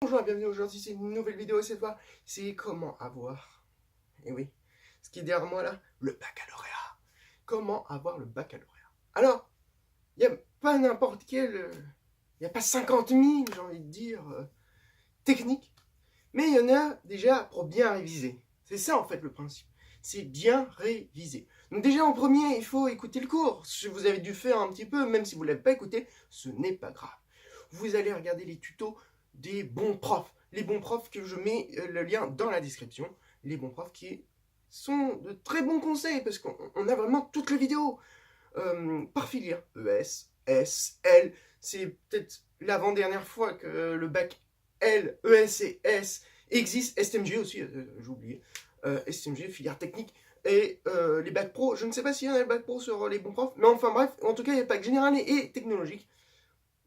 Bonjour et bienvenue aujourd'hui, c'est une nouvelle vidéo cette fois, c'est comment avoir, et oui, ce qui est derrière moi là, le baccalauréat. Comment avoir le baccalauréat. Alors, il n'y a pas n'importe quel, il n'y a pas 50 000, j'ai envie de dire, techniques, mais il y en a déjà pour bien réviser. C'est ça en fait le principe, c'est bien réviser. Donc déjà en premier, il faut écouter le cours. Si vous avez dû faire un petit peu, même si vous ne l'avez pas écouté, ce n'est pas grave. Vous allez regarder les tutos des bons profs. Les bons profs que je mets le lien dans la description. Les bons profs qui sont de très bons conseils parce qu'on a vraiment toutes les vidéos par filière. ES, S, L. C'est peut-être l'avant-dernière fois que le bac L, ES et S existe. STMG aussi, j'ai oublié. STMG, filière technique. Et les bacs pro, je ne sais pas s'il y en a des bacs pro sur les bons profs, mais enfin bref, en tout cas, il y a bac général et technologique.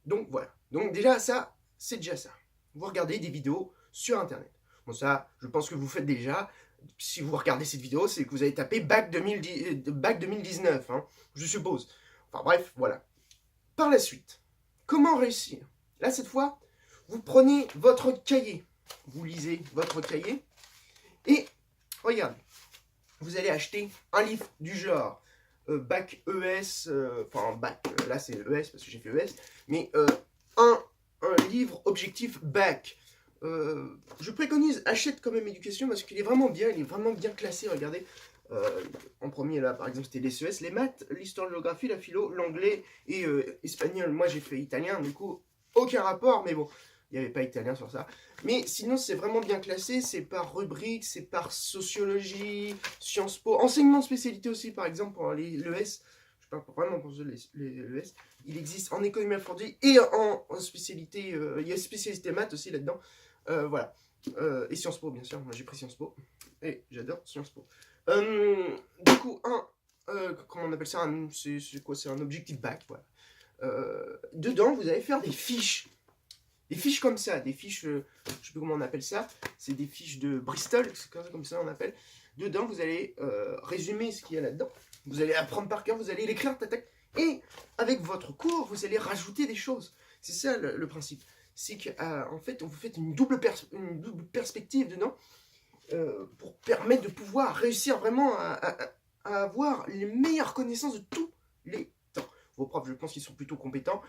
Donc voilà. Donc déjà, ça, c'est déjà ça. Vous regardez des vidéos sur Internet. Bon, ça, je pense que vous faites déjà. Si vous regardez cette vidéo, c'est que vous avez tapé bac 2019, hein, je suppose. Enfin bref, voilà. Par la suite, comment réussir? Là, cette fois, vous prenez votre cahier. Vous lisez votre cahier. Et, regardez, vous allez acheter un livre du genre bac ES, enfin bac, là c'est ES parce que j'ai fait ES, mais un livre objectif bac. Je préconise, achète quand même éducation parce qu'il est vraiment bien, il est vraiment bien classé, regardez. En premier là par exemple c'était les CES, les maths, l'histoire, la géographie, la philo, l'anglais et espagnol. Moi j'ai fait italien, du coup aucun rapport, mais bon, il n'y avait pas italien sur ça. Mais sinon c'est vraiment bien classé, c'est par rubrique, c'est par sociologie, Sciences Po, enseignement de spécialité aussi par exemple pour l'ES. Je parle vraiment pour l'ES. Il existe en économie approfondie et en spécialité, il y a spécialité maths aussi là-dedans. Voilà. Et Sciences Po bien sûr, moi j'ai pris Sciences Po et j'adore Sciences Po. Du coup, comment on appelle ça, c'est quoi? C'est un objectif bac, voilà. Dedans, vous allez faire des fiches. Des fiches comme ça, des fiches, je sais plus comment on appelle ça, c'est des fiches de Bristol, c'est comme ça on appelle. Dedans, vous allez résumer ce qu'il y a là-dedans. Vous allez apprendre par cœur, vous allez l'écrire, tac, et avec votre cours, vous allez rajouter des choses. C'est ça le principe. C'est qu'en fait, vous faites une double perspective dedans. Pour permettre de pouvoir réussir vraiment à avoir les meilleures connaissances de tous les temps. Vos profs, je pense qu'ils sont plutôt compétents.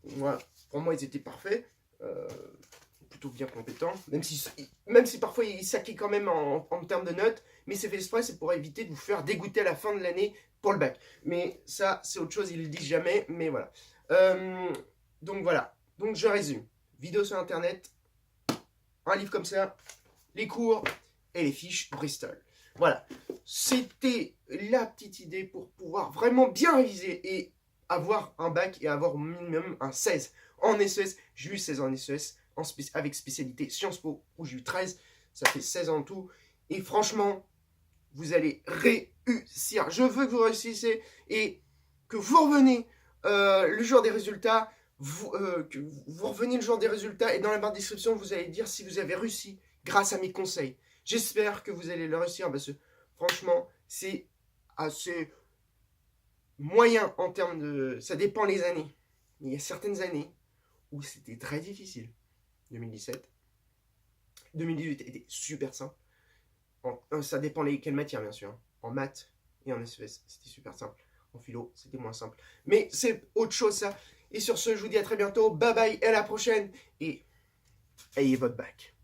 Voilà. Pour moi, ils étaient parfaits. Plutôt bien compétents. Même si parfois ils saquaient quand même en termes de notes. Mais c'est fait exprès, c'est pour éviter de vous faire dégoûter à la fin de l'année pour le bac. Mais ça, c'est autre chose, ils le disent jamais. Mais voilà. Donc voilà. Donc je résume. Vidéo sur Internet. Un livre comme ça. Les cours et les fiches Bristol. Voilà, c'était la petite idée pour pouvoir vraiment bien réviser et avoir un bac et avoir au minimum un 16 en SES. J'ai eu 16 en SES avec spécialité Sciences Po où j'ai eu 13, ça fait 16 en tout. Et franchement, vous allez réussir. Je veux que vous réussissiez et que vous revenez le jour des résultats. Que vous revenez le jour des résultats et dans la barre de description, vous allez dire si vous avez réussi grâce à mes conseils. J'espère que vous allez le réussir parce que franchement, c'est assez moyen en termes de... Ça dépend les années. Mais il y a certaines années où c'était très difficile. 2017. 2018 était super simple. Ça dépend quelles matières, bien sûr. En maths et en SES, c'était super simple. En philo, c'était moins simple. Mais c'est autre chose, ça. Et sur ce, je vous dis à très bientôt. Bye bye, et à la prochaine. Et ayez votre bac.